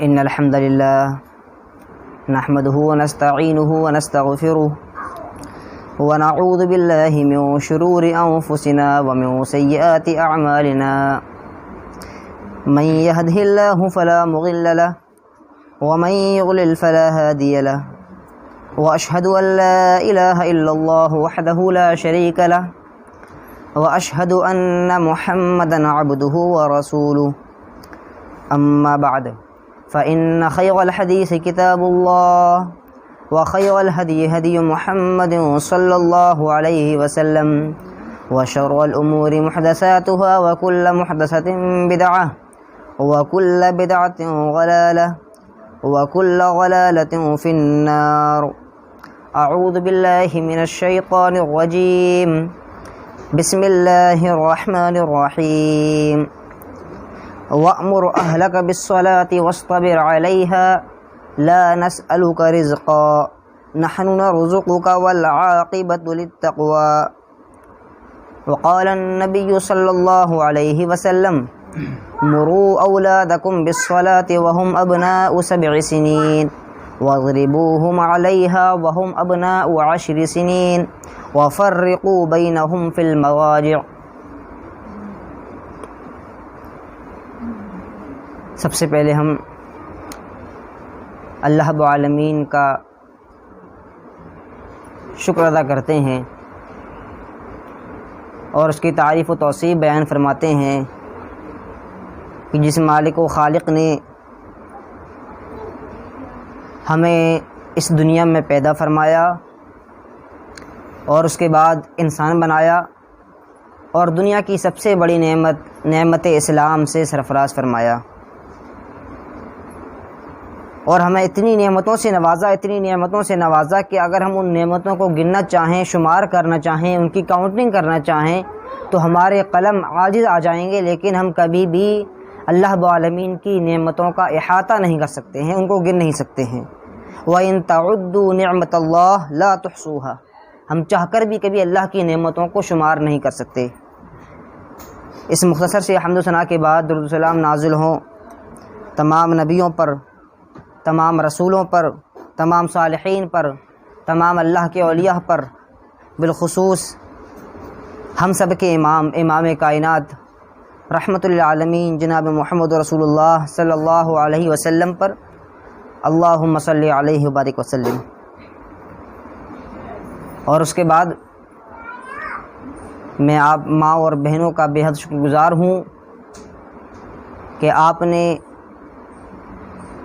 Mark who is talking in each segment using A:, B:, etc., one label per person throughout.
A: إن الحمد لله نحمده ونستعينه ونستغفره ونعوذ بالله من شرور أنفسنا ومن سيئات أعمالنا من يهده الله فلا مضل له ومن يضلل فلا هادي له وأشهد أن لا إله إلا الله وحده لا شريك له وأشهد أن محمدا عبده ورسوله أما بعد فإن خير الحديث كتاب الله وخير الهدي هدي محمد صلى الله عليه وسلم وشر الأمور محدثاتها وكل محدثة بدعة وكل بدعة ضلالة وكل ضلالة في النار. أعوذ بالله من الشيطان الرجيم. بسم الله الرحمن الرحيم. وأمر أهلك بالصلاة واصطبر عليها لا نسألك رزقا نحن نرزقك والعاقبة للتقوى. وقال النبي صلى الله عليه وسلم مروا أولادكم بالصلاة وهم أبناء 7 سنين واضربوهم عليها وهم أبناء 10 سنين وفرقوا بينهم في المضاجع. سب سے پہلے ہم اللہ رب العالمین کا شکر ادا کرتے ہیں اور اس کی تعریف و توصیف بیان فرماتے ہیں کہ جس مالک و خالق نے ہمیں اس دنیا میں پیدا فرمایا اور اس کے بعد انسان بنایا اور دنیا کی سب سے بڑی نعمت اسلام سے سرفراز فرمایا اور ہمیں اتنی نعمتوں سے نوازا کہ اگر ہم ان نعمتوں کو گننا چاہیں، شمار کرنا چاہیں، ان کی کاؤنٹنگ کرنا چاہیں تو ہمارے قلم عاجز آ جائیں گے، لیکن ہم کبھی بھی اللہ رب العالمین کی نعمتوں کا احاطہ نہیں کر سکتے ہیں، ان کو گن نہیں سکتے ہیں. وَإِن تَعُدُّوا نِعْمَةَ اللَّهِ لَا تُحْصُوهَا، ہم چاہ کر بھی کبھی اللہ کی نعمتوں کو شمار نہیں کر سکتے. اس مختصر سے حمد و ثنا کے بعد درود و سلام نازل ہوں تمام نبیوں پر، تمام رسولوں پر، تمام صالحین پر، تمام اللہ کے اولیاء پر، بالخصوص ہم سب کے امام کائنات رحمت للعالمین جناب محمد رسول اللہ صلی اللہ علیہ وسلم پر. اللہم صلی علیہ وبارک وسلم. اور اس کے بعد میں آپ ماں اور بہنوں کا بے حد شکر گزار ہوں کہ آپ نے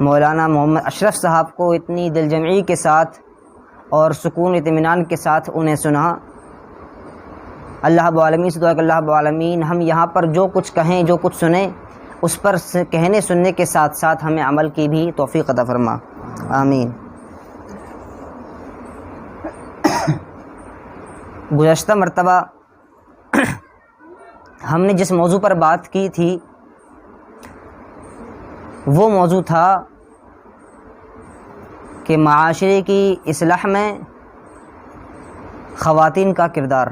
A: مولانا محمد اشرف صاحب کو اتنی دل جمعی کے ساتھ اور سکون اطمینان کے ساتھ انہیں سنا. اللہ رب العالمین سے دعا کہ اللہ رب العالمین ہم یہاں پر جو کچھ کہیں، جو کچھ سنیں، اس پر کہنے سننے کے ساتھ ساتھ ہمیں عمل کی بھی توفیق عطا فرما. آمین. گزشتہ مرتبہ ہم نے جس موضوع پر بات کی تھی وہ موضوع تھا کہ معاشرے کی اصلاح میں خواتین کا کردار،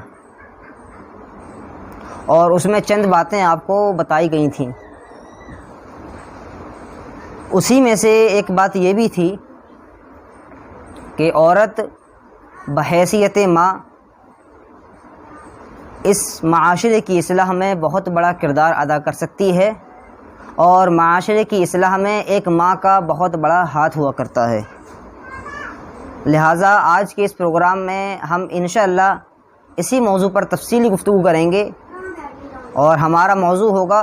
A: اور اس میں چند باتیں آپ کو بتائی گئی تھیں. اسی میں سے ایک بات یہ بھی تھی کہ عورت بحیثیت ماں اس معاشرے کی اصلاح میں بہت بڑا کردار ادا کر سکتی ہے، اور معاشرے کی اصلاح میں ایک ماں کا بہت بڑا ہاتھ ہوا کرتا ہے. لہٰذا آج کے اس پروگرام میں ہم انشاءاللہ اسی موضوع پر تفصیلی گفتگو کریں گے، اور ہمارا موضوع ہوگا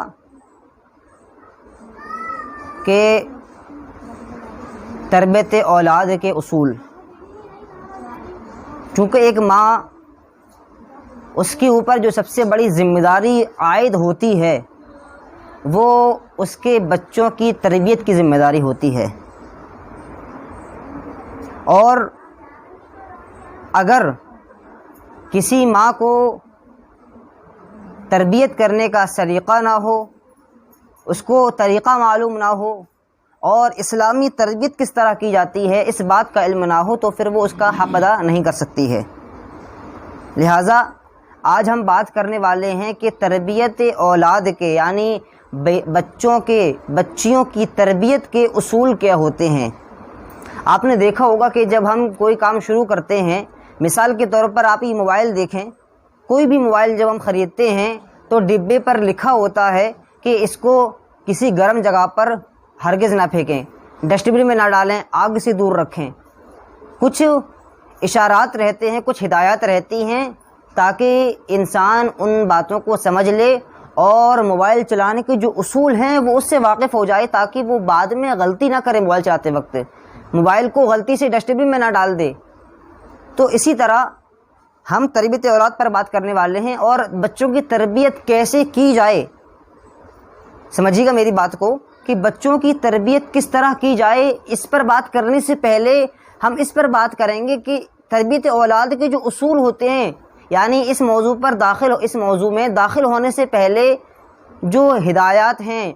A: کہ تربیت اولاد کے اصول. چونکہ ایک ماں، اس کے اوپر جو سب سے بڑی ذمہ داری عائد ہوتی ہے وہ اس کے بچوں کی تربیت کی ذمہ داری ہوتی ہے. اور اگر کسی ماں کو تربیت کرنے کا سلیقہ نہ ہو، اس کو طریقہ معلوم نہ ہو، اور اسلامی تربیت کس طرح کی جاتی ہے اس بات کا علم نہ ہو، تو پھر وہ اس کا حق ادا نہیں کر سکتی ہے. لہٰذا آج ہم بات کرنے والے ہیں کہ تربیت اولاد کے، یعنی بچیوں کی تربیت کے اصول کیا ہوتے ہیں۔ آپ نے دیکھا ہوگا کہ جب ہم کوئی کام شروع کرتے ہیں، مثال کے طور پر آپ یہ موبائل دیکھیں، کوئی بھی موبائل جب ہم خریدتے ہیں تو ڈبے پر لکھا ہوتا ہے کہ اس کو کسی گرم جگہ پر ہرگز نہ پھینکیں، ڈسٹ بن میں نہ ڈالیں، آگ سے دور رکھیں۔ کچھ اشارات رہتے ہیں، کچھ ہدایات رہتی ہیں تاکہ انسان ان باتوں کو سمجھ لے اور موبائل چلانے کے جو اصول ہیں وہ اس سے واقف ہو جائے، تاکہ وہ بعد میں غلطی نہ کرے، موبائل چلاتے وقت موبائل کو غلطی سے ڈسٹ بن میں نہ ڈال دے۔ تو اسی طرح ہم تربیت اولاد پر بات کرنے والے ہیں، اور بچوں کی تربیت کیسے کی جائے، سمجھیے گا میری بات کو، کہ بچوں کی تربیت کس طرح کی جائے۔ اس پر بات کرنے سے پہلے ہم اس پر بات کریں گے کہ تربیت اولاد کے جو اصول ہوتے ہیں، یعنی اس موضوع میں داخل ہونے سے پہلے جو ہدایات ہیں،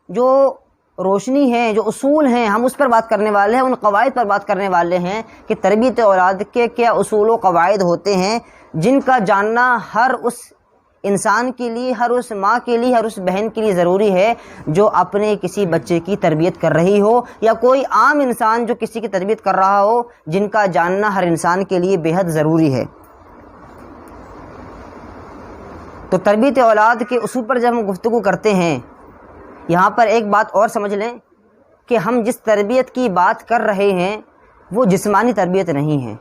A: جو روشنی ہے، جو اصول ہیں، ہم اس پر بات کرنے والے ہیں، ان قواعد پر بات کرنے والے ہیں کہ تربیت اولاد کے کیا اصول و قواعد ہوتے ہیں، جن کا جاننا ہر اس انسان کے لیے، ہر اس ماں کے لیے، ہر اس بہن کے لیے ضروری ہے جو اپنے کسی بچے کی تربیت کر رہی ہو، یا کوئی عام انسان جو کسی کی تربیت کر رہا ہو، جن کا جاننا ہر انسان کے لیے بے حد ضروری ہے۔ تو تربیت اولاد کے اصول پر جب ہم گفتگو کرتے ہیں، یہاں پر ایک بات اور سمجھ لیں کہ ہم جس تربیت کی بات کر رہے ہیں وہ جسمانی تربیت نہیں ہے۔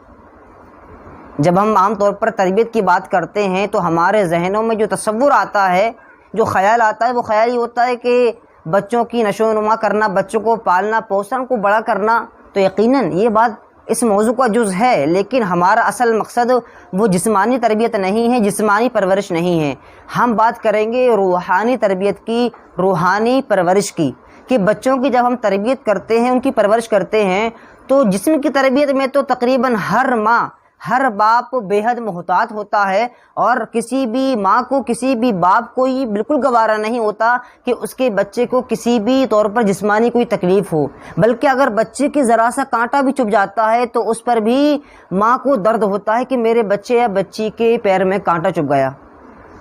A: جب ہم عام طور پر تربیت کی بات کرتے ہیں تو ہمارے ذہنوں میں جو تصور آتا ہے، جو خیال آتا ہے، وہ خیال یہ ہوتا ہے کہ بچوں کی نشو و نما کرنا، بچوں کو پالنا پوسنا، ان کو بڑا کرنا۔ تو یقیناً یہ بات اس موضوع کا جز ہے، لیکن ہمارا اصل مقصد وہ جسمانی تربیت نہیں ہے، جسمانی پرورش نہیں ہے۔ ہم بات کریں گے روحانی تربیت کی، روحانی پرورش کی، کہ بچوں کی جب ہم تربیت کرتے ہیں، ان کی پرورش کرتے ہیں، تو جسم کی تربیت میں تو تقریباً ہر ماں، ہر باپ بے حد محتاط ہوتا ہے، اور کسی بھی ماں کو، کسی بھی باپ کو یہ بالکل گوارا نہیں ہوتا کہ اس کے بچے کو کسی بھی طور پر جسمانی کوئی تکلیف ہو، بلکہ اگر بچے کے ذرا سا کانٹا بھی چبھ جاتا ہے تو اس پر بھی ماں کو درد ہوتا ہے کہ میرے بچے یا بچی کے پیر میں کانٹا چبھ گیا۔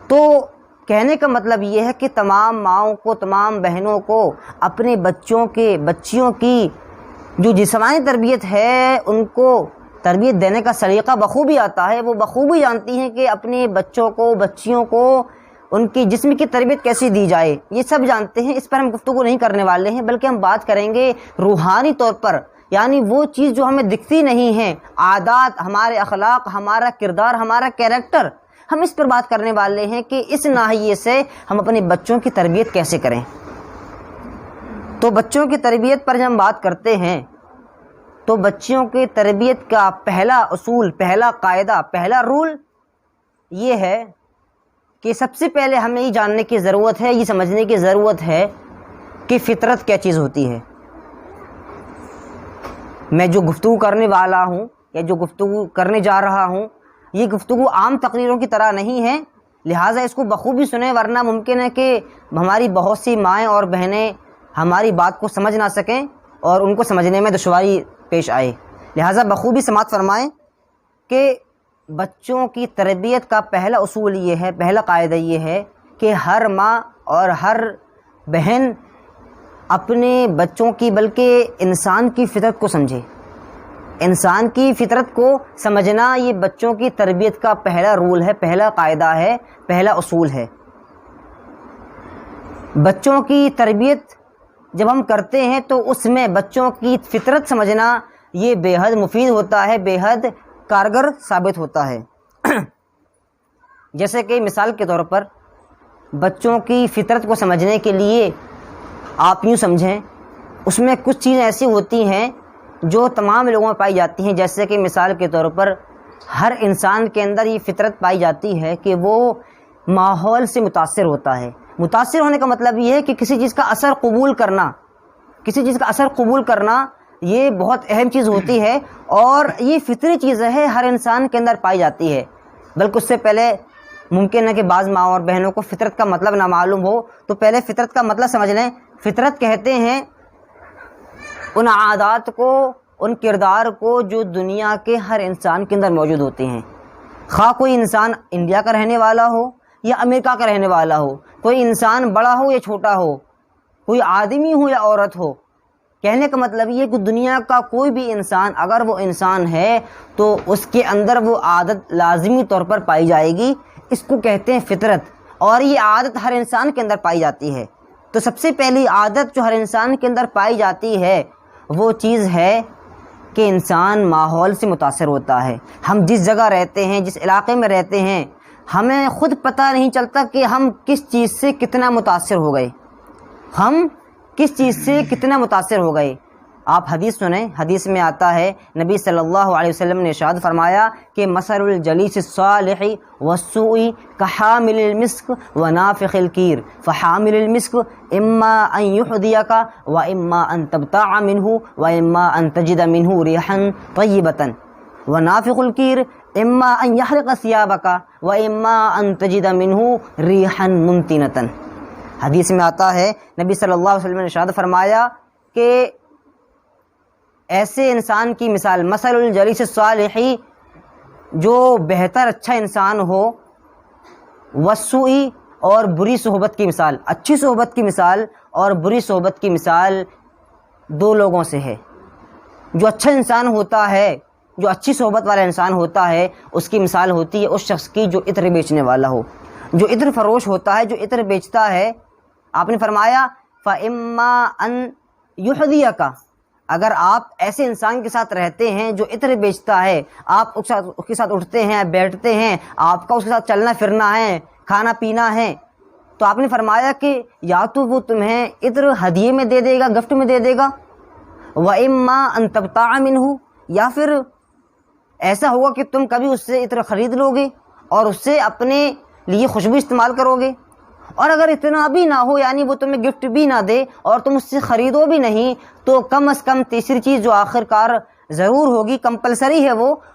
A: تو کہنے کا مطلب یہ ہے کہ تمام ماؤں کو، تمام بہنوں کو اپنے بچیوں کی جو جسمانی تربیت ہے، ان کو تربیت دینے کا سلیقہ بخوبی آتا ہے۔ وہ بخوبی جانتی ہیں کہ اپنے بچوں کو، بچیوں کو ان کی جسم کی تربیت کیسے دی جائے، یہ سب جانتے ہیں۔ اس پر ہم گفتگو نہیں کرنے والے ہیں، بلکہ ہم بات کریں گے روحانی طور پر، یعنی وہ چیز جو ہمیں دکھتی نہیں ہے، عادات، ہمارے اخلاق، ہمارا کردار، ہمارا کیریکٹر، ہم اس پر بات کرنے والے ہیں کہ اس ناحیے سے ہم اپنے بچوں کی تربیت کیسے کریں۔ تو بچوں کی تربیت پر جب ہم بات کرتے ہیں تو بچیوں کی تربیت کا پہلا اصول، پہلا قاعدہ، پہلا رول یہ ہے کہ سب سے پہلے ہمیں یہ جاننے کی ضرورت ہے، یہ سمجھنے کی ضرورت ہے کہ فطرت کیا چیز ہوتی ہے۔ میں جو گفتگو کرنے والا ہوں یا جو گفتگو کرنے جا رہا ہوں، یہ گفتگو عام تقریروں کی طرح نہیں ہے، لہٰذا اس کو بخوبی سنیں، ورنہ ممکن ہے کہ ہماری بہت سی مائیں اور بہنیں ہماری بات کو سمجھ نہ سکیں اور ان کو سمجھنے میں دشواری پیش آئے۔ لہٰذا بخوبی سماعت فرمائیں کہ بچوں کی تربیت کا پہلا اصول یہ ہے، پہلا قاعدہ یہ ہے کہ ہر ماں اور ہر بہن اپنے بچوں کی، بلکہ انسان کی فطرت کو سمجھے۔ انسان کی فطرت کو سمجھنا یہ بچوں کی تربیت کا پہلا رول ہے، پہلا قاعدہ ہے، پہلا اصول ہے۔ بچوں کی تربیت جب ہم کرتے ہیں تو اس میں بچوں کی فطرت سمجھنا یہ بے حد مفید ہوتا ہے، بے حد کارگر ثابت ہوتا ہے۔ جیسے کہ مثال کے طور پر بچوں کی فطرت کو سمجھنے کے لیے آپ یوں سمجھیں، اس میں کچھ چیزیں ایسی ہوتی ہیں جو تمام لوگوں میں پائی جاتی ہیں۔ جیسے کہ مثال کے طور پر ہر انسان کے اندر یہ فطرت پائی جاتی ہے کہ وہ ماحول سے متاثر ہوتا ہے۔ متاثر ہونے کا مطلب یہ ہے کہ کسی چیز کا اثر قبول کرنا، کسی چیز کا اثر قبول کرنا یہ بہت اہم چیز ہوتی ہے، اور یہ فطری چیز ہے، ہر انسان کے اندر پائی جاتی ہے۔ بلکہ اس سے پہلے ممکن ہے کہ بعض ماں اور بہنوں کو فطرت کا مطلب نہ معلوم ہو، تو پہلے فطرت کا مطلب سمجھ لیں۔ فطرت کہتے ہیں ان عادات کو، ان کردار کو جو دنیا کے ہر انسان کے اندر موجود ہوتے ہیں، خواہ کوئی انسان انڈیا کا رہنے والا ہو یا امریکہ کا رہنے والا ہو، کوئی انسان بڑا ہو یا چھوٹا ہو، کوئی آدمی ہو یا عورت ہو، کہنے کا مطلب یہ ہے کہ دنیا کا کوئی بھی انسان اگر وہ انسان ہے تو اس کے اندر وہ عادت لازمی طور پر پائی جائے گی. اس کو کہتے ہیں فطرت، اور یہ عادت ہر انسان کے اندر پائی جاتی ہے. تو سب سے پہلی عادت جو ہر انسان کے اندر پائی جاتی ہے وہ چیز ہے کہ انسان ماحول سے متاثر ہوتا ہے. ہم جس جگہ رہتے ہیں، جس علاقے میں رہتے ہیں، ہمیں خود پتہ نہیں چلتا کہ ہم کس چیز سے کتنا متاثر ہو گئے، ہم کس چیز سے کتنا متاثر ہو گئے. آپ حدیث سنیں، حدیث میں آتا ہے نبی صلی اللہ علیہ وسلم نے ارشاد فرمایا کہ مثل الجلیس الصالح والسوء کحامل المسک ونافخ الکیر فحامل المسک اما ان یحدیک واما ان تبتاع منہ واما ان تجد منہ ریحا طیبۃ ونافخ الکیر اما ان یحرق ثیابک واما ان تجد منہ ریحا منتنۃ. حدیث میں آتا ہے نبی صلی اللہ علیہ وسلم نے ارشاد فرمایا کہ ایسے انسان کی مثال مثل الجلیس الصالح، جو بہتر اچھا انسان ہو، والسوء اور بری صحبت کی مثال، اچھی صحبت کی مثال اور بری صحبت کی مثال دو لوگوں سے ہے. جو اچھا انسان ہوتا ہے، جو اچھی صحبت والا انسان ہوتا ہے، اس کی مثال ہوتی ہے اس شخص کی جو عطر بیچنے والا ہو، جو عطر فروش ہوتا ہے، جو عطر بیچتا ہے. آپ نے فرمایا فَإِمَّا أَن يُحْدِيَكَ، اگر آپ ایسے انسان کے ساتھ رہتے ہیں جو عطر بیچتا ہے، آپ اس کے ساتھ اٹھتے ہیں، بیٹھتے ہیں، آپ کا اس کے ساتھ چلنا پھرنا ہے، کھانا پینا ہے، تو آپ نے فرمایا کہ یا تو وہ تمہیں عطر ہدیے میں دے دے گا، گفٹ میں دے دے گا، وَإِمَّا أَن تَبْتَاعَ مِنْهُ، یا پھر ایسا ہوگا کہ تم کبھی اس سے عطر خرید لو گے اور اس سے اپنے لیے خوشبو استعمال کرو گے. اور اگر اتنا بھی نہ ہو، یعنی وہ تمہیں گفٹ بھی نہ دے اور تم اس سے خریدو بھی نہیں، تو کم از کم تیسری چیز جو آخر کار ضرور ہوگی، کمپلسری ہے،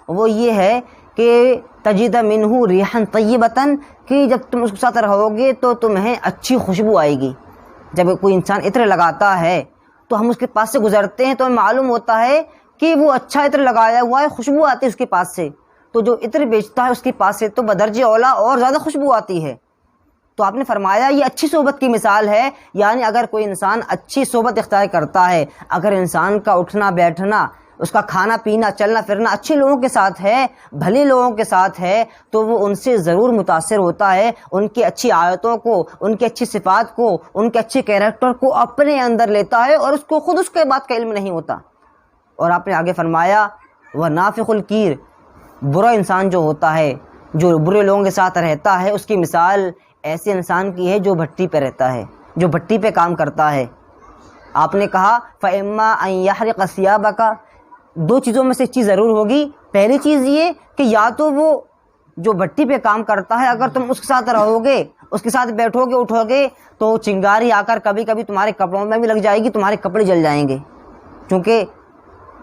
A: وہ یہ ہے کہ تجد منہ ریحا طیبۃ، کہ جب تم اس کے ساتھ رہو گے تو تمہیں اچھی خوشبو آئے گی. جب کوئی انسان عطر لگاتا ہے تو ہم اس کے پاس سے گزرتے ہیں تو ہمیں معلوم ہوتا ہے کہ وہ اچھا عطر لگایا ہوا ہے، خوشبو آتی ہے اس کے پاس سے. تو جو عطر بیچتا ہے اس کے پاس سے تو بدرجہ اولا اور زیادہ خوشبو آتی ہے. تو آپ نے فرمایا یہ اچھی صحبت کی مثال ہے. یعنی اگر کوئی انسان اچھی صحبت اختیار کرتا ہے، اگر انسان کا اٹھنا بیٹھنا، اس کا کھانا پینا، چلنا پھرنا اچھے لوگوں کے ساتھ ہے، بھلے لوگوں کے ساتھ ہے، تو وہ ان سے ضرور متاثر ہوتا ہے، ان کی اچھی عادتوں کو، ان کی اچھی صفات کو، ان کے اچھے کیریکٹر کو اپنے اندر لیتا ہے، اور اس کو خود اس کے بات کا علم نہیں ہوتا. اور آپ نے آگے فرمایا وَنَافِخُ الْکِیر، برا انسان جو ہوتا ہے، جو برے لوگوں کے ساتھ رہتا ہے، اس کی مثال ایسے انسان کی ہے جو بھٹی پہ رہتا ہے، جو بھٹی پہ کام کرتا ہے. آپ نے کہا فَإِمَّا أَن يَحْرِقَ ثِيَابَكَ، دو چیزوں میں سے ایک چیز ضرور ہوگی. پہلی چیز یہ کہ یا تو وہ جو بھٹی پہ کام کرتا ہے، اگر تم اس کے ساتھ رہو گے، اس کے ساتھ بیٹھو گے، اٹھو گے، تو چنگاری آ کر کبھی کبھی تمہارے کپڑوں میں بھی لگ جائے گی، تمہارے کپڑے جل جائیں گے. کیونکہ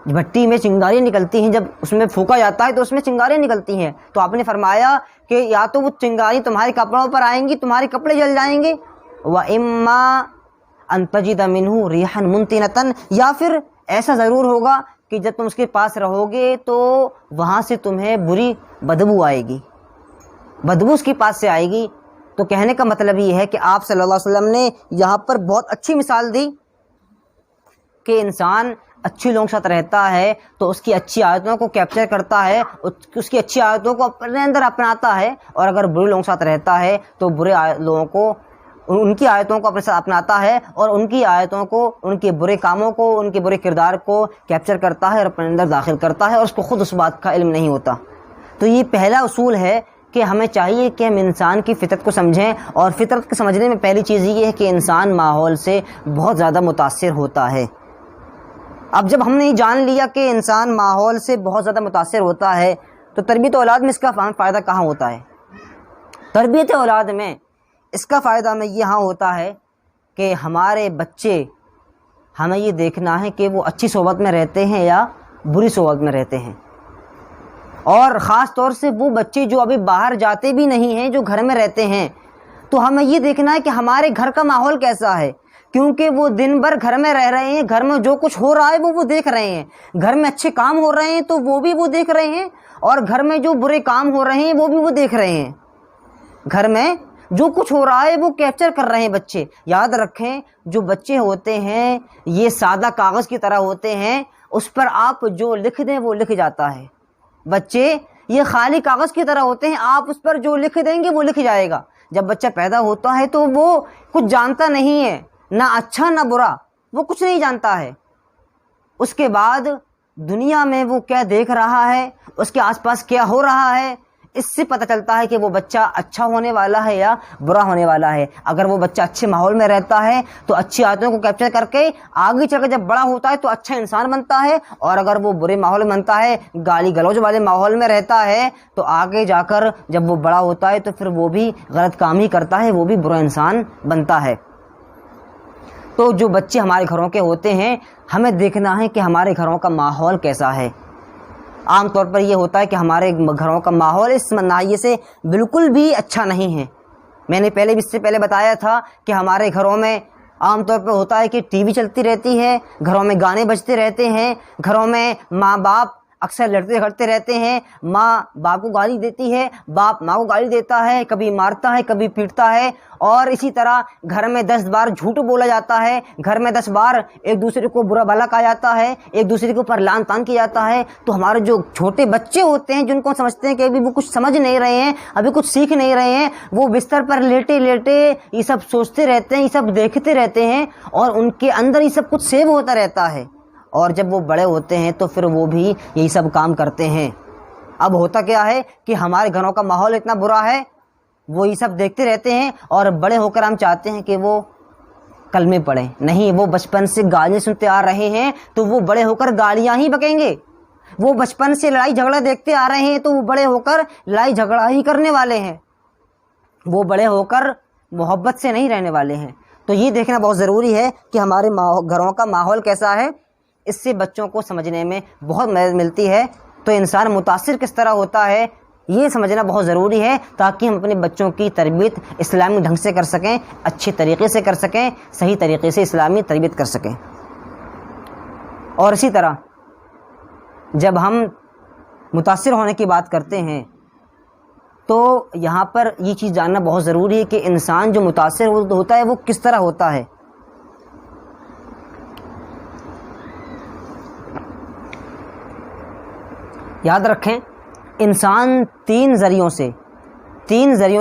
A: بھٹی میں چنگاریاں نکلتی ہیں، جب اس میں پھونکا جاتا ہے تو اس میں چنگاریاں نکلتی ہیں. تو آپ نے فرمایا کہ یا تو وہ چنگاری تمہارے کپڑوں پر آئیں گی، تمہارے کپڑے جل جائیں گے، وَإِمَّا أَن تَجِدَ مِنْهُ رِيحًا مُنْتِنَةً، یا پھر ایسا ضرور ہوگا کہ جب تم اس کے پاس رہو گے تو وہاں سے تمہیں بری بدبو آئے گی، بدبو اس کے پاس سے آئے گی. تو کہنے کا مطلب یہ ہے کہ آپ صلی اللہ علیہ وسلم نے یہاں پر بہت اچھی مثال دی کہ انسان اچھی لوگوں کے ساتھ رہتا ہے تو اس کی اچھی عادتوں کو کیپچر کرتا ہے، اس کی اچھی عادتوں کو اپنے اندر اپناتا ہے، اور اگر برے لوگوں کے ساتھ رہتا ہے تو برے لوگوں کو، ان کی عادتوں کو اپنے ساتھ اپناتا ہے، اور ان کی عادتوں کو، ان کے برے کاموں کو، ان کے برے کردار کو کیپچر کرتا ہے اور اپنے اندر داخل کرتا ہے، اور اس کو خود اس بات کا علم نہیں ہوتا. تو یہ پہلا اصول ہے کہ ہمیں چاہیے کہ ہم انسان کی فطرت کو سمجھیں، اور فطرت کو سمجھنے میں پہلی چیز یہ ہے کہ انسان ماحول سے بہت زیادہ متاثر ہوتا ہے. اب جب ہم نے یہ جان لیا کہ انسان ماحول سے بہت زیادہ متاثر ہوتا ہے، تو تربیت اولاد میں اس کا فائدہ کہاں ہوتا ہے؟ تربیت اولاد میں اس کا فائدہ ہمیں یہاں ہوتا ہے کہ ہمارے بچے، ہمیں یہ دیکھنا ہے کہ وہ اچھی صحبت میں رہتے ہیں یا بری صحبت میں رہتے ہیں. اور خاص طور سے وہ بچے جو ابھی باہر جاتے بھی نہیں ہیں، جو گھر میں رہتے ہیں، تو ہمیں یہ دیکھنا ہے کہ ہمارے گھر کا ماحول کیسا ہے. کیونکہ وہ دن بھر گھر میں رہ رہے ہیں، گھر میں جو کچھ ہو رہا ہے وہ دیکھ رہے ہیں، گھر میں اچھے کام ہو رہے ہیں تو وہ بھی وہ دیکھ رہے ہیں، اور گھر میں جو برے کام ہو رہے ہیں وہ بھی وہ دیکھ رہے ہیں. گھر میں جو کچھ ہو رہا ہے وہ کیپچر کر رہے ہیں بچے. یاد رکھیں جو بچے ہوتے ہیں یہ سادہ کاغذ کی طرح ہوتے ہیں, اس پر آپ جو لکھ دیں وہ لکھ جاتا ہے. بچے یہ خالی کاغذ کی طرح ہوتے ہیں, آپ اس پر جو لکھ دیں گے وہ لکھ جائے گا. جب بچہ پیدا ہوتا ہے تو وہ کچھ جانتا نہیں ہے, نہ اچھا نہ برا, وہ کچھ نہیں جانتا ہے. اس کے بعد دنیا میں وہ کیا دیکھ رہا ہے, اس کے آس پاس کیا ہو رہا ہے, اس سے پتہ چلتا ہے کہ وہ بچہ اچھا ہونے والا ہے یا برا ہونے والا ہے. اگر وہ بچہ اچھے ماحول میں رہتا ہے تو اچھی عادتوں کو کیپچر کر کے آگے چل کے جب بڑا ہوتا ہے تو اچھا انسان بنتا ہے, اور اگر وہ برے ماحول میں بنتا ہے, گالی گلوچ والے ماحول میں رہتا ہے, تو آگے جا کر جب وہ بڑا ہوتا ہے تو پھر وہ بھی غلط کام ہی کرتا ہے, وہ بھی برا انسان بنتا ہے. تو جو بچے ہمارے گھروں کے ہوتے ہیں ہمیں دیکھنا ہے کہ ہمارے گھروں کا ماحول کیسا ہے. عام طور پر یہ ہوتا ہے کہ ہمارے گھروں کا ماحول اس ناحیے سے بالکل بھی اچھا نہیں ہے. میں نے پہلے بھی اس سے پہلے بتایا تھا کہ ہمارے گھروں میں عام طور پر ہوتا ہے کہ ٹی وی چلتی رہتی ہے, گھروں میں گانے بجتے رہتے ہیں, گھروں میں ماں باپ اکثر لڑتے جھگڑتے رہتے ہیں, ماں باپ کو گالی دیتی ہے, باپ ماں کو گالی دیتا ہے, کبھی مارتا ہے کبھی پیٹتا ہے, اور اسی طرح گھر میں 10 بار جھوٹ بولا جاتا ہے, گھر میں 10 بار ایک دوسرے کو برا بھلا کہا جاتا ہے, ایک دوسرے کے اوپر لعن طعن کیا جاتا ہے. تو ہمارے جو چھوٹے بچے ہوتے ہیں جن کو سمجھتے ہیں کہ ابھی وہ کچھ سمجھ نہیں رہے ہیں, ابھی کچھ سیکھ نہیں رہے ہیں, وہ بستر پر لیٹے لیٹے یہ سب سوچتے رہتے ہیں, یہ سب دیکھتے رہتے ہیں, اور ان کے اندر یہ سب کچھ سیو ہوتا رہتا ہے. اور جب وہ بڑے ہوتے ہیں تو پھر وہ بھی یہی سب کام کرتے ہیں. اب ہوتا کیا ہے کہ ہمارے گھروں کا ماحول اتنا برا ہے, وہ یہ سب دیکھتے رہتے ہیں, اور بڑے ہو کر ہم چاہتے ہیں کہ وہ کلمے پڑھیں. نہیں, وہ بچپن سے گالیاں سنتے آ رہے ہیں تو وہ بڑے ہو کر گالیاں ہی بکیں گے. وہ بچپن سے لڑائی جھگڑا دیکھتے آ رہے ہیں تو وہ بڑے ہو کر لڑائی جھگڑا ہی کرنے والے ہیں, وہ بڑے ہو کر محبت سے نہیں رہنے والے ہیں. تو یہ دیکھنا بہت ضروری ہے کہ ہمارے گھروں کا ماحول کیسا ہے. اس سے بچوں کو سمجھنے میں بہت مدد ملتی ہے. تو انسان متاثر کس طرح ہوتا ہے یہ سمجھنا بہت ضروری ہے, تاکہ ہم اپنے بچوں کی تربیت اسلامی ڈھنگ سے کر سکیں, اچھے طریقے سے کر سکیں, صحیح طریقے سے اسلامی تربیت کر سکیں. اور اسی طرح جب ہم متاثر ہونے کی بات کرتے ہیں تو یہاں پر یہ چیز جاننا بہت ضروری ہے کہ انسان جو متاثر ہوتا ہے وہ کس طرح ہوتا ہے. یاد رکھیں انسان تین ذریعوں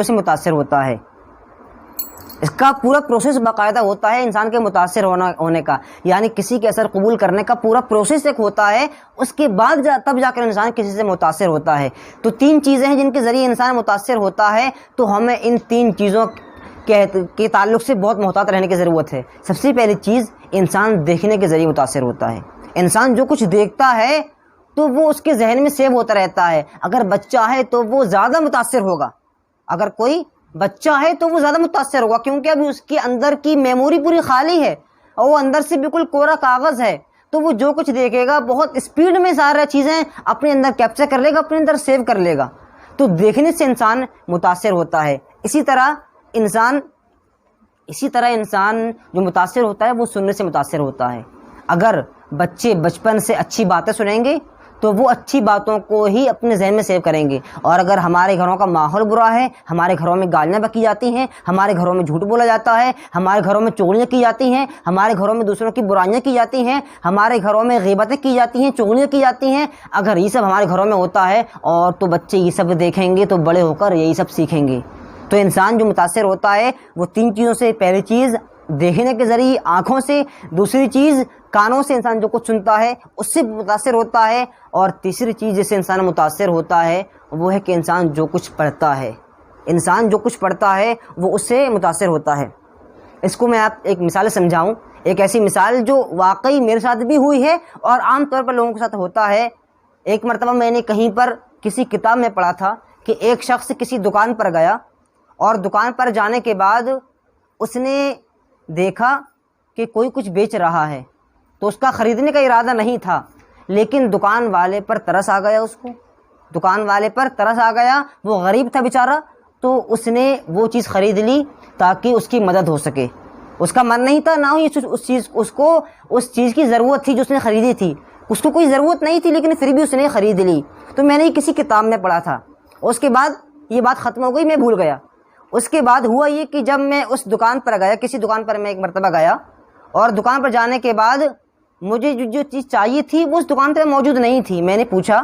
A: سے متاثر ہوتا ہے. اس کا پورا پروسیس باقاعدہ ہوتا ہے انسان کے متاثر ہونے کا, یعنی کسی کے اثر قبول کرنے کا پورا پروسیس ایک ہوتا ہے. اس کے بعد تب جا کر انسان کسی سے متاثر ہوتا ہے. تو 3 چیزیں ہیں جن کے ذریعے انسان متاثر ہوتا ہے, تو ہمیں ان 3 چیزوں کے تعلق سے بہت محتاط رہنے کی ضرورت ہے. سب سے پہلی چیز, انسان دیکھنے کے ذریعے متاثر ہوتا ہے. انسان جو کچھ دیکھتا ہے تو وہ اس کے ذہن میں سیو ہوتا رہتا ہے. اگر بچہ ہے تو وہ زیادہ متاثر ہوگا, اگر کوئی بچہ ہے تو وہ زیادہ متاثر ہوگا, کیونکہ ابھی اس کے اندر کی میموری پوری خالی ہے, اور وہ اندر سے بالکل کوڑا کاغذ ہے. تو وہ جو کچھ دیکھے گا بہت اسپیڈ میں سارا چیزیں اپنے اندر کیپچر کر لے گا, اپنے اندر سیو کر لے گا. تو دیکھنے سے انسان متاثر ہوتا ہے. اسی طرح انسان جو متاثر ہوتا ہے وہ سننے سے متاثر ہوتا ہے. اگر بچے بچپن سے اچھی باتیں سنیں گے تو وہ اچھی باتوں کو ہی اپنے ذہن میں سیو کریں گے. اور اگر ہمارے گھروں کا ماحول برا ہے, ہمارے گھروں میں گالیاں بکی جاتی ہیں, ہمارے گھروں میں جھوٹ بولا جاتا ہے, ہمارے گھروں میں چغلیاں کی جاتی ہیں, ہمارے گھروں میں دوسروں کی برائیاں کی جاتی ہیں, ہمارے گھروں میں غیبتیں کی جاتی ہیں, چغلیاں کی جاتی ہیں, اگر یہ سب ہمارے گھروں میں ہوتا ہے اور تو بچے یہ سب دیکھیں گے تو بڑے ہو کر یہی سب سیکھیں گے. تو انسان جو متاثر ہوتا ہے وہ 3 چیزوں سے, پہلی چیز دیکھنے کے ذریعے آنکھوں سے, دوسری چیز کانوں سے انسان جو کچھ سنتا ہے اس سے متاثر ہوتا ہے, اور تیسری چیز جس سے انسان متاثر ہوتا ہے وہ ہے کہ انسان جو کچھ پڑھتا ہے وہ اس سے متاثر ہوتا ہے. اس کو میں آپ ایک مثال سمجھاؤں, ایک ایسی مثال جو واقعی میرے ساتھ بھی ہوئی ہے اور عام طور پر لوگوں کے ساتھ ہوتا ہے. ایک مرتبہ میں نے کہیں پر کسی کتاب میں پڑھا تھا کہ ایک شخص کسی دکان پر گیا, اور دکان پر جانے کے بعد اس نے دیکھا کہ کوئی کچھ بیچ رہا ہے, تو اس کا خریدنے کا ارادہ نہیں تھا, لیکن دکان والے پر ترس آ گیا. وہ غریب تھا بیچارہ, تو اس نے وہ چیز خرید لی تاکہ اس کی مدد ہو سکے. اس کا من نہیں تھا, نہ ہی اس چیز کی ضرورت تھی جو اس نے خریدی تھی, اس کو کوئی ضرورت نہیں تھی, لیکن پھر بھی اس نے خرید لی. تو میں نے کسی کتاب میں پڑھا تھا, اس کے بعد یہ بات ختم ہو گئی, میں بھول گیا. اس کے بعد ہوا یہ کہ جب میں اس دکان پر گیا، کسی دکان پر میں ایک مرتبہ گیا، اور دکان پر جانے کے بعد مجھے جو چیز چاہیے تھی وہ اس دکان پہ موجود نہیں تھی۔ میں نے پوچھا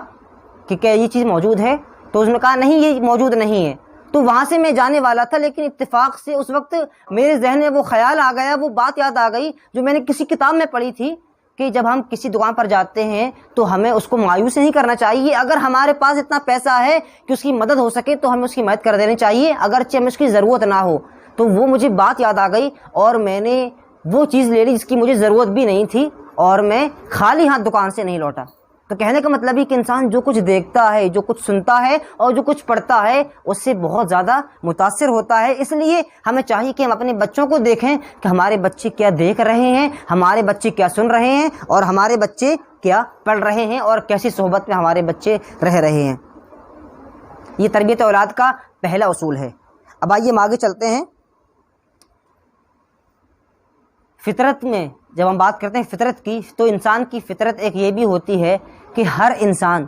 A: کہ کیا یہ چیز موجود ہے؟ تو اس نے کہا نہیں، یہ موجود نہیں ہے۔ تو وہاں سے میں جانے والا تھا، لیکن اتفاق سے اس وقت میرے ذہن میں وہ خیال آ گیا، وہ بات یاد آ گئی جو میں نے کسی کتاب میں پڑھی تھی کہ جب ہم کسی دکان پر جاتے ہیں تو ہمیں اس کو مایوس نہیں کرنا چاہیے۔ اگر ہمارے پاس اتنا پیسہ ہے کہ اس کی مدد ہو سکے تو ہمیں اس کی مدد کر دینی چاہیے، اگرچہ ہمیں اس کی ضرورت نہ ہو۔ تو وہ مجھے بات یاد آ گئی اور میں نے وہ چیز لے لی جس کی مجھے ضرورت بھی نہیں تھی، اور میں خالی ہاتھ دکان سے نہیں لوٹا۔ تو کہنے کا مطلب یہ کہ انسان جو کچھ دیکھتا ہے، جو کچھ سنتا ہے اور جو کچھ پڑھتا ہے اس سے بہت زیادہ متاثر ہوتا ہے۔ اس لیے ہمیں چاہیے کہ ہم اپنے بچوں کو دیکھیں کہ ہمارے بچے کیا دیکھ رہے ہیں، ہمارے بچے کیا سن رہے ہیں، اور ہمارے بچے کیا پڑھ رہے ہیں، اور کیسی صحبت میں ہمارے بچے رہ رہے ہیں۔ یہ تربیت اولاد کا پہلا اصول ہے۔ اب آئیے ہم آگے چلتے ہیں۔ فطرت میں جب ہم بات کرتے ہیں فطرت کی، تو انسان کی فطرت ایک یہ بھی ہوتی ہے کہ ہر انسان،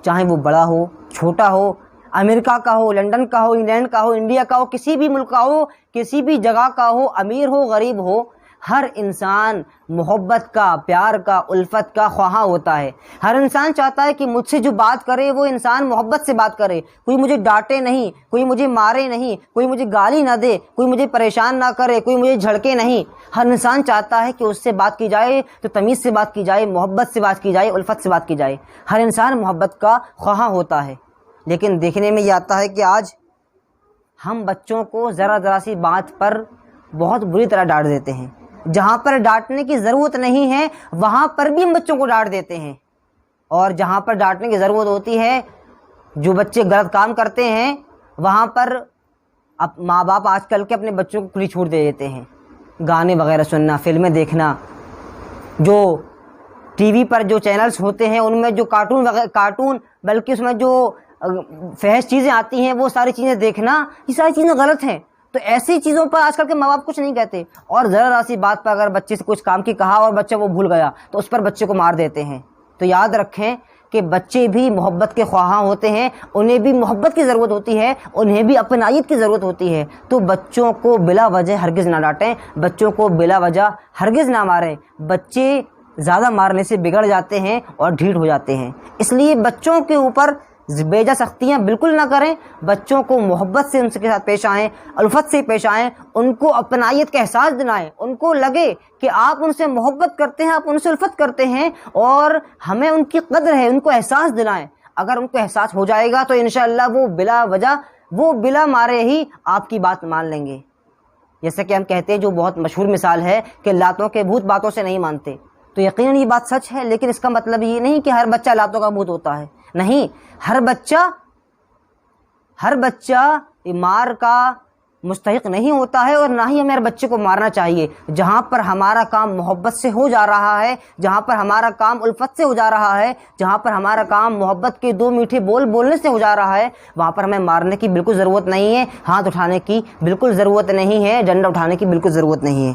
A: چاہے وہ بڑا ہو چھوٹا ہو، امریکہ کا ہو، لندن کا ہو، انگلینڈ کا ہو، انڈیا کا ہو، کسی بھی ملک کا ہو، کسی بھی جگہ کا ہو، امیر ہو غریب ہو، ہر انسان محبت کا، پیار کا، الفت کا خواہاں ہوتا ہے۔ ہر انسان چاہتا ہے کہ مجھ سے جو بات کرے وہ انسان محبت سے بات کرے، کوئی مجھے ڈانٹے نہیں، کوئی مجھے مارے نہیں، کوئی مجھے گالی نہ دے، کوئی مجھے پریشان نہ کرے، کوئی مجھے جھڑکے نہیں۔ ہر انسان چاہتا ہے کہ اس سے بات کی جائے تو تمیز سے بات کی جائے، محبت سے بات کی جائے، الفت سے بات کی جائے۔ ہر انسان محبت کا خواہاں ہوتا ہے۔ لیکن دیکھنے میں یہ آتا ہے کہ آج ہم بچوں کو ذرا ذرا سی بات پر بہت بری طرح ڈانٹ دیتے ہیں۔ جہاں پر ڈانٹنے کی ضرورت نہیں ہے وہاں پر بھی ہم بچوں کو ڈانٹ دیتے ہیں، اور جہاں پر ڈانٹنے کی ضرورت ہوتی ہے، جو بچے غلط کام کرتے ہیں وہاں پر اب ماں باپ آج کل کے اپنے بچوں کو کھلی چھوٹ دے دیتے ہیں۔ گانے وغیرہ سننا، فلمیں دیکھنا، جو ٹی وی پر جو چینلز ہوتے ہیں ان میں جو کارٹون بلکہ اس میں جو فحش چیزیں آتی ہیں وہ ساری چیزیں دیکھنا، یہ ساری چیزیں غلط ہیں۔ تو ایسی چیزوں پر آج کل کے ماں باپ کچھ نہیں کہتے، اور ذرا سی بات پر اگر بچے سے کچھ کام کی کہا اور بچہ وہ بھول گیا تو اس پر بچے کو مار دیتے ہیں۔ تو یاد رکھیں کہ بچے بھی محبت کے خواہاں ہوتے ہیں، انہیں بھی محبت کی ضرورت ہوتی ہے، انہیں بھی اپنائیت کی ضرورت ہوتی ہے۔ تو بچوں کو بلا وجہ ہرگز نہ ڈانٹیں، بچوں کو بلا وجہ ہرگز نہ ماریں۔ بچے زیادہ مارنے سے بگڑ جاتے ہیں اور ڈھیٹ ہو جاتے ہیں۔ اس لیے بچوں کے اوپر بیجا سختیاں بالکل نہ کریں، بچوں کو محبت سے ان کے ساتھ پیش آئیں، الفت سے پیش آئیں، ان کو اپنائیت کا احساس دلائیں، ان کو لگے کہ آپ ان سے محبت کرتے ہیں، آپ ان سے الفت کرتے ہیں اور ہمیں ان کی قدر ہے، ان کو احساس دلائیں۔ اگر ان کو احساس ہو جائے گا تو انشاءاللہ وہ بلا وجہ، وہ بلا مارے ہی آپ کی بات مان لیں گے۔ جیسے کہ ہم کہتے ہیں، جو بہت مشہور مثال ہے کہ لاتوں کے بھوت باتوں سے نہیں مانتے، تو یقیناً یہ بات سچ ہے، لیکن اس کا مطلب یہ نہیں کہ ہر بچہ لاتوں کا بھوت ہوتا ہے۔ نہیں، ہر بچہ مار کا مستحق نہیں ہوتا ہے، اور نہ ہی ہمیں ہر بچے کو مارنا چاہیے۔ جہاں پر ہمارا کام محبت سے ہو جا رہا ہے، جہاں پر ہمارا کام الفت سے ہو جا رہا ہے، جہاں پر ہمارا کام محبت کے دو میٹھے بول بولنے سے ہو جا رہا ہے، وہاں پر ہمیں مارنے کی بالکل ضرورت نہیں ہے، ہاتھ اٹھانے کی بالکل ضرورت نہیں ہے، ڈنڈا اٹھانے کی بالکل ضرورت نہیں ہے۔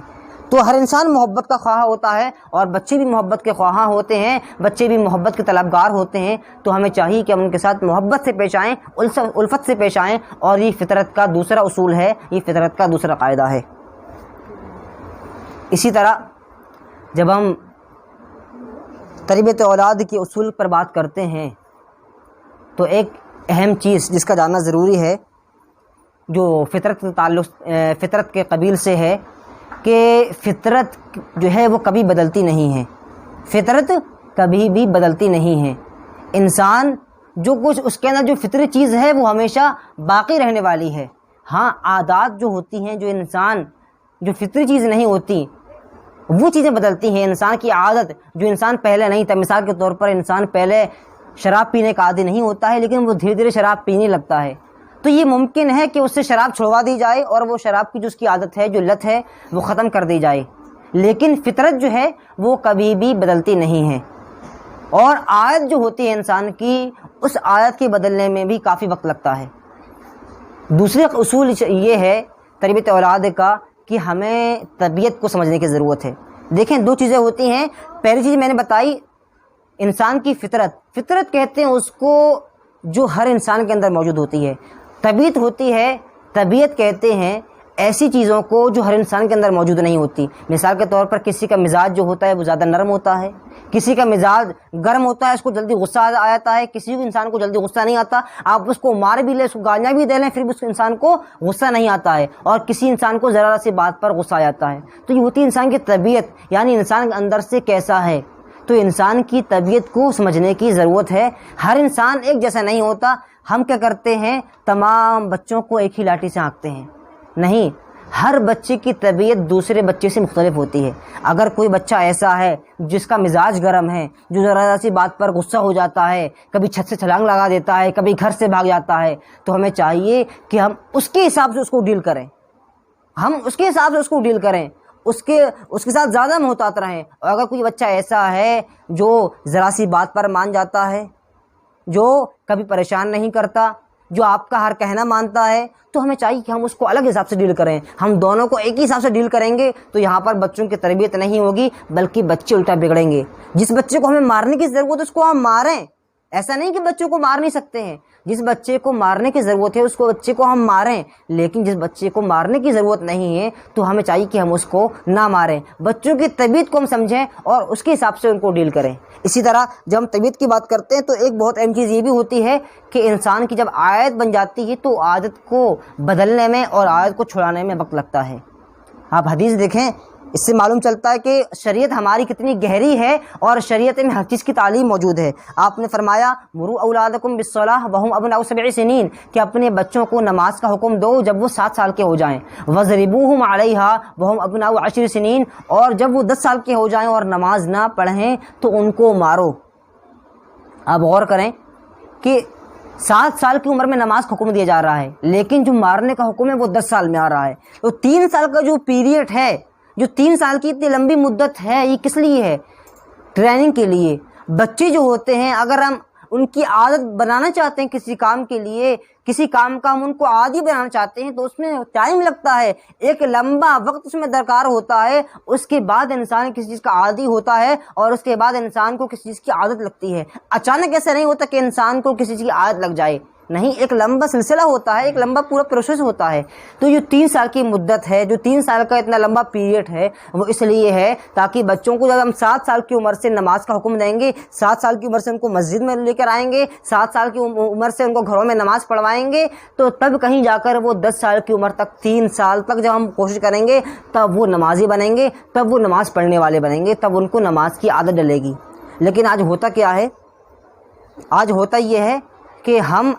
A: تو ہر انسان محبت کا خواہاں ہوتا ہے، اور بچے بھی محبت کے خواہاں ہوتے ہیں، بچے بھی محبت کے طلبگار ہوتے ہیں۔ تو ہمیں چاہیے کہ ہم ان کے ساتھ محبت سے پیش آئیں، الفت سے پیش آئیں، اور یہ فطرت کا دوسرا اصول ہے، یہ فطرت کا دوسرا قاعدہ ہے۔ اسی طرح جب ہم تربیت اولاد کے اصول پر بات کرتے ہیں تو ایک اہم چیز جس کا جاننا ضروری ہے، جو فطرت کے قبیل سے ہے، کہ فطرت جو ہے وہ کبھی بدلتی نہیں ہے، فطرت کبھی بھی بدلتی نہیں ہے۔ انسان جو کچھ اس کے اندر جو فطری چیز ہے وہ ہمیشہ باقی رہنے والی ہے۔ ہاں، عادات جو ہوتی ہیں، جو فطری چیز نہیں ہوتی وہ چیزیں بدلتی ہیں۔ انسان کی عادت، جو انسان پہلے نہیں تھا، مثال کے طور پر انسان پہلے شراب پینے کا عادی نہیں ہوتا ہے، لیکن وہ دھیرے دھیرے شراب پینے لگتا ہے، تو یہ ممکن ہے کہ اس سے شراب چھڑوا دی جائے اور وہ شراب کی جو اس کی عادت ہے، جو لت ہے، وہ ختم کر دی جائے۔ لیکن فطرت جو ہے وہ کبھی بھی بدلتی نہیں ہے، اور عادت جو ہوتی ہے انسان کی، اس عادت کے بدلنے میں بھی کافی وقت لگتا ہے۔ دوسرے اصول یہ ہے تربیت اولاد کا کہ ہمیں طبیعت کو سمجھنے کی ضرورت ہے۔ دیکھیں، دو چیزیں ہوتی ہیں۔ پہلی چیز میں نے بتائی، انسان کی فطرت کہتے ہیں اس کو جو ہر انسان کے اندر موجود ہوتی ہے۔ طبیعت ہوتی ہے طبیعت کہتے ہیں ایسی چیزوں کو جو ہر انسان کے اندر موجود نہیں ہوتی. مثال کے طور پر کسی کا مزاج جو ہوتا ہے وہ زیادہ نرم ہوتا ہے, کسی کا مزاج گرم ہوتا ہے, اس کو جلدی غصہ آ جاتا ہے, کسی بھی انسان کو جلدی غصہ نہیں آتا. آپ اس کو مار بھی لیں, اس کو گالیاں بھی دے لیں, پھر بھی اس انسان کو غصہ نہیں آتا ہے, اور کسی انسان کو ذرا سی بات پر غصہ آ جاتا ہے. تو یہ ہوتی ہے انسان کی طبیعت, یعنی انسان کے اندر سے کیسا ہے. تو انسان کی طبیعت کو سمجھنے کی ضرورت ہے. ہر انسان ایک جیسا نہیں ہوتا. ہم کیا کرتے ہیں, تمام بچوں کو ایک ہی لاٹھی سے ہانکتے ہیں. نہیں, ہر بچے کی طبیعت دوسرے بچے سے مختلف ہوتی ہے. اگر کوئی بچہ ایسا ہے جس کا مزاج گرم ہے, جو ذرا سی بات پر غصہ ہو جاتا ہے, کبھی چھت سے چھلانگ لگا دیتا ہے, کبھی گھر سے بھاگ جاتا ہے, تو ہمیں چاہیے کہ ہم اس کے حساب سے اس کو ڈیل کریں. اس کے ساتھ زیادہ محتاط رہیں. اور اگر کوئی بچہ ایسا ہے جو ذرا سی بات پر مان جاتا ہے, جو کبھی پریشان نہیں کرتا, جو آپ کا ہر کہنا مانتا ہے, تو ہمیں چاہیے کہ ہم اس کو الگ حساب سے ڈیل کریں. ہم دونوں کو ایک ہی حساب سے ڈیل کریں گے تو یہاں پر بچوں کی تربیت نہیں ہوگی, بلکہ بچے الٹا بگڑیں گے. جس بچے کو ہمیں مارنے کی ضرورت ہے اس کو ہم ماریں. ایسا نہیں کہ بچوں کو مار نہیں سکتے ہیں. جس بچے کو مارنے کی ضرورت ہے اس کو بچے کو ہم ماریں, لیکن جس بچے کو مارنے کی ضرورت نہیں ہے تو ہمیں چاہیے کہ ہم اس کو نہ ماریں. بچوں کی طبیعت کو ہم سمجھیں اور اس کے حساب سے ان کو ڈیل کریں. اسی طرح جب ہم طبیعت کی بات کرتے ہیں تو ایک بہت اہم چیز یہ بھی ہوتی ہے کہ انسان کی جب عادت بن جاتی ہے تو عادت کو بدلنے میں اور عادت کو چھڑانے میں وقت لگتا ہے. آپ حدیث دیکھیں, اس سے معلوم چلتا ہے کہ شریعت ہماری کتنی گہری ہے اور شریعت میں ہر چیز کی تعلیم موجود ہے. آپ نے فرمایا مروا اولادکم بالصلاۃ وہم ابناء 7 سنین, کہ اپنے بچوں کو نماز کا حکم دو جب وہ 7 سال کے ہو جائیں. وضربوہم علیہا وہم ابناء 10 سنین, اور جب وہ 10 سال کے ہو جائیں اور نماز نہ پڑھیں تو ان کو مارو. آپ غور کریں کہ 7 سال کی عمر میں نماز کا حکم دیا جا رہا ہے, لیکن جو مارنے کا حکم ہے وہ 10 سال میں آ رہا ہے. تو 3 سال کا جو پیریڈ ہے, جو 3 سال کی اتنی لمبی مدت ہے, یہ کس لیے ہے؟ ٹریننگ کے لیے. بچے جو ہوتے ہیں اگر ہم ان کی عادت بنانا چاہتے ہیں کسی کام کے لیے, کسی کام کا ہم ان کو عادی بنانا چاہتے ہیں تو اس میں ٹائم لگتا ہے, ایک لمبا وقت اس میں درکار ہوتا ہے. اس کے بعد انسان کسی چیز کا عادی ہوتا ہے اور اس کے بعد انسان کو کسی چیز کی عادت لگتی ہے. اچانک ایسا نہیں ہوتا کہ انسان کو کسی چیز کی عادت لگ جائے, نہیں, ایک لمبا سلسلہ ہوتا ہے, ایک لمبا پورا پروسیس ہوتا ہے. تو یہ 3 سال کی مدت ہے, جو 3 سال کا اتنا لمبا پیریڈ ہے, وہ اس لیے ہے تاکہ بچوں کو جب ہم 7 سال کی عمر سے نماز کا حکم دیں گے, 7 سال کی عمر سے ان کو مسجد میں لے کر آئیں گے, 7 سال کی عمر سے ان کو گھروں میں نماز پڑھوائیں گے, تو تب کہیں جا کر وہ 10 سال کی عمر تک, 3 سال تک جب ہم کوشش کریں گے تب وہ نمازی بنیں گے, تب وہ نماز پڑھنے والے بنیں گے, تب ان کو نماز کی عادت ڈلے گی. لیکن آج ہوتا کیا ہے؟ آج ہوتا یہ ہے کہ ہم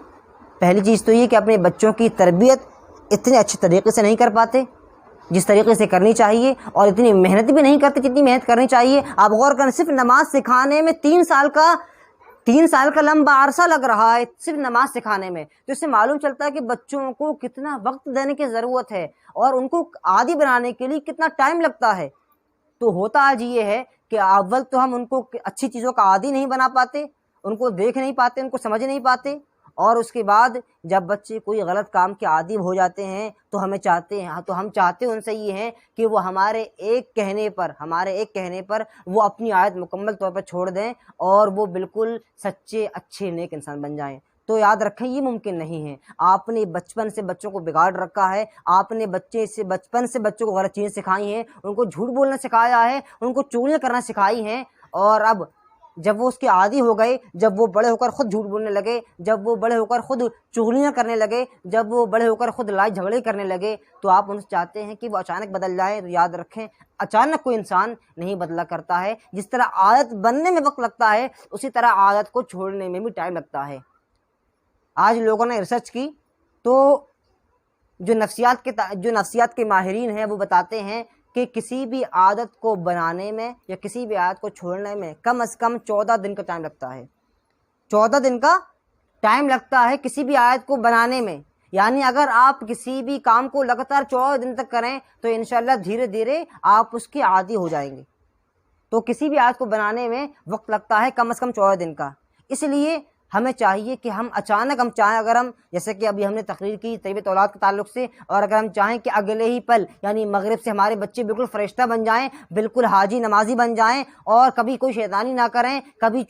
A: پہلی چیز تو یہ کہ اپنے بچوں کی تربیت اتنے اچھے طریقے سے نہیں کر پاتے جس طریقے سے کرنی چاہیے, اور اتنی محنت بھی نہیں کرتے جتنی محنت کرنی چاہیے. آپ غور کریں, صرف نماز سکھانے میں 3 سال کا لمبا عرصہ لگ رہا ہے, صرف نماز سکھانے میں. تو اس سے معلوم چلتا ہے کہ بچوں کو کتنا وقت دینے کی ضرورت ہے اور ان کو عادی بنانے کے لیے کتنا ٹائم لگتا ہے. تو ہوتا آج یہ ہے کہ اول تو ہم ان کو اچھی چیزوں کا عادی نہیں بنا پاتے, ان کو دیکھ نہیں پاتے, ان کو سمجھ نہیں پاتے, اور اس کے بعد جب بچے کوئی غلط کام کے عادی ہو جاتے ہیں تو ہم چاہتے ہیں ان سے یہ ہے کہ وہ ہمارے ایک کہنے پر وہ اپنی عادت مکمل طور پر چھوڑ دیں اور وہ بالکل سچے اچھے نیک انسان بن جائیں. تو یاد رکھیں, یہ ممکن نہیں ہے. آپ نے بچپن سے بچوں کو بگاڑ رکھا ہے, آپ نے بچپن سے بچوں کو غلط چیزیں سکھائی ہیں, ان کو جھوٹ بولنا سکھایا ہے, ان کو چوریاں کرنا سکھائی ہیں, اور اب جب وہ اس کے عادی ہو گئے, جب وہ بڑے ہو کر خود جھوٹ بولنے لگے, جب وہ بڑے ہو کر خود چغلیاں کرنے لگے, جب وہ بڑے ہو کر خود لڑائی جھگڑے کرنے لگے, تو آپ ان سے چاہتے ہیں کہ وہ اچانک بدل جائیں. تو یاد رکھیں, اچانک کوئی انسان نہیں بدلا کرتا ہے. جس طرح عادت بننے میں وقت لگتا ہے اسی طرح عادت کو چھوڑنے میں بھی ٹائم لگتا ہے. آج لوگوں نے ریسرچ کی تو جو نفسیات کے ماہرین ہیں وہ بتاتے ہیں کہ کسی بھی عادت کو بنانے میں یا کسی بھی عادت کو چھوڑنے میں کم از کم 14 دن کا ٹائم لگتا ہے. 14 دن کا ٹائم لگتا ہے کسی بھی عادت کو بنانے میں. یعنی اگر آپ کسی بھی کام کو لگاتار 14 دن تک کریں تو انشاءاللہ دھیرے دھیرے آپ اس کے عادی ہو جائیں گے. تو کسی بھی عادت کو بنانے میں وقت لگتا ہے کم از کم 14 دن کا. اس لیے ہمیں چاہیے کہ ہم اچانک ہم چاہیں، اگر ہم جیسے کہ ابھی ہم نے تقریر کی تربیت اولاد کے تعلق سے، اور اگر ہم چاہیں کہ اگلے ہی پل یعنی مغرب سے ہمارے بچے بالکل فرشتہ بن جائیں، بالکل حاجی نمازی بن جائیں، اور کبھی کوئی شیطانی نہ کریں، کبھی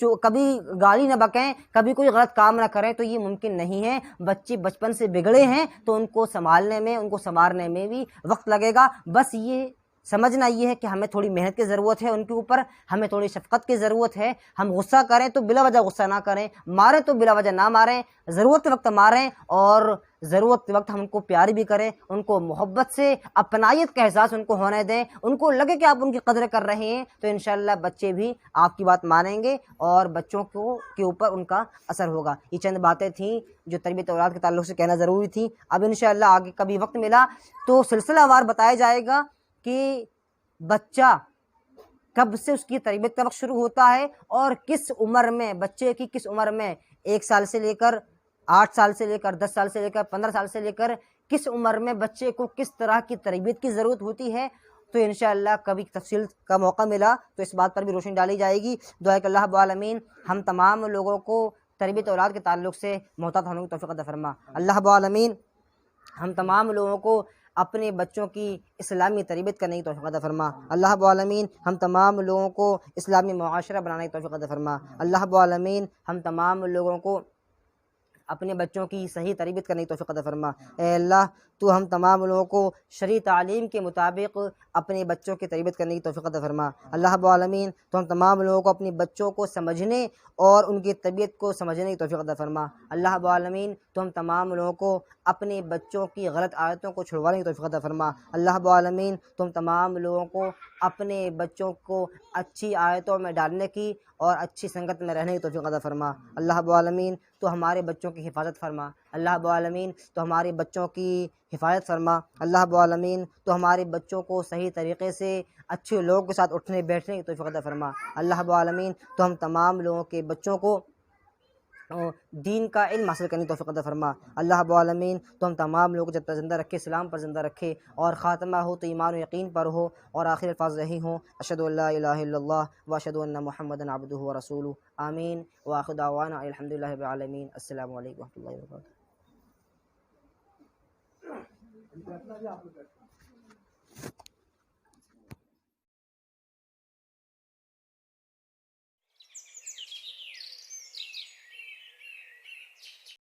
A: گالی نہ بکیں، کبھی کوئی غلط کام نہ کریں، تو یہ ممکن نہیں ہے۔ بچے بچپن سے بگڑے ہیں تو ان کو سنبھالنے میں، ان کو سنوارنے میں بھی وقت لگے گا۔ بس یہ سمجھنا یہ ہے کہ ہمیں تھوڑی محنت کی ضرورت ہے ان کے اوپر، ہمیں تھوڑی شفقت کی ضرورت ہے۔ ہم غصہ کریں تو بلا وجہ غصہ نہ کریں، ماریں تو بلا وجہ نہ ماریں، ضرورت وقت ماریں، اور ضرورت وقت ہم ان کو پیار بھی کریں، ان کو محبت سے اپنائیت کا احساس ان کو ہونے دیں، ان کو لگے کہ آپ ان کی قدر کر رہے ہیں، تو انشاءاللہ بچے بھی آپ کی بات مانیں گے اور بچوں کے اوپر ان کا اثر ہوگا۔ یہ چند باتیں تھیں جو تربیت اولاد کے تعلق سے کہنا ضروری تھی۔ اب انشاءاللہ آگے کبھی وقت ملا تو سلسلہ وار بتایا جائے گا کہ بچہ کب سے اس کی تربیت کا وقت شروع ہوتا ہے، اور کس عمر میں، بچے کی کس عمر میں، 1 سال سے لے کر 8 سال سے لے کر 10 سال سے لے کر 15 سال سے لے کر کس عمر میں بچے کو کس طرح کی تربیت کی ضرورت ہوتی ہے، تو انشاءاللہ کبھی تفصیل کا موقع ملا تو اس بات پر بھی روشنی ڈالی جائے گی۔ دعا ہے کہ اللہ رب العالمین ہم تمام لوگوں کو تربیت اولاد کے تعلق سے محتاط ہونے کی توفیق عطا فرما۔ اللہ رب العالمین ہم تمام لوگوں کو اپنے بچوں کی اسلامی تربیت کرنے کی توفیق عطا فرما۔ اللہ رب العالمین ہم تمام لوگوں کو اسلامی معاشرہ بنانے کی توفیق عطا فرما۔ اللہ رب العالمین ہم تمام لوگوں کو اپنے بچوں کی صحیح تربیت کرنے کی توفیق عطا فرما۔ اے اللہ تو ہم تمام لوگوں کو شرعی تعلیم کے مطابق اپنے بچوں کی تربیت کرنے کی توفیق عطا فرما۔ اللہ رب العالمین تو ہم تمام لوگوں کو اپنے بچوں کو سمجھنے اور ان کی طبیعت کو سمجھنے کی توفیق عطا فرما۔ اللہ رب العالمین تو ہم تمام لوگوں کو اپنے بچوں کی غلط عادتوں کو چھڑوانے کی توفیق عطا فرما۔ اللہ رب العالمین تو ہم تمام لوگوں کو اپنے بچوں کو اچھی عادتوں میں ڈالنے کی اور اچھی سنگت میں رہنے کی توفیق عطا فرما۔ اللہ رب العالمین تو ہمارے بچوں کی حفاظت فرما۔ اللہ رب العالمین تو ہمارے بچوں کی حفاظت فرما۔ اللہ رب العالمین تو ہمارے بچوں کو صحیح طریقے سے اچھے لوگوں کے ساتھ اٹھنے بیٹھنے کی توفیق عطا فرما۔ اللہ رب العالمین تو ہم تمام لوگوں کے بچوں کو دین کا علم حاصل کرنے کی توفیق عطا فرما۔ اللہ رب العالمین تو ہم تمام لوگوں کو جب تک زندہ رکھے اسلام پر زندہ رکھے، اور خاتمہ ہو تو ایمان و یقین پر ہو، اور آخر الفاظ یہی ہوں، اشہد ان لا الہ الا اللہ واشہد ان محمدا عبدہ ورسولہ، آمین، وآخر دعوانا الحمدللہ رب العالمین۔ السلام علیکم و رحمۃ اللہ وبرکاتہ۔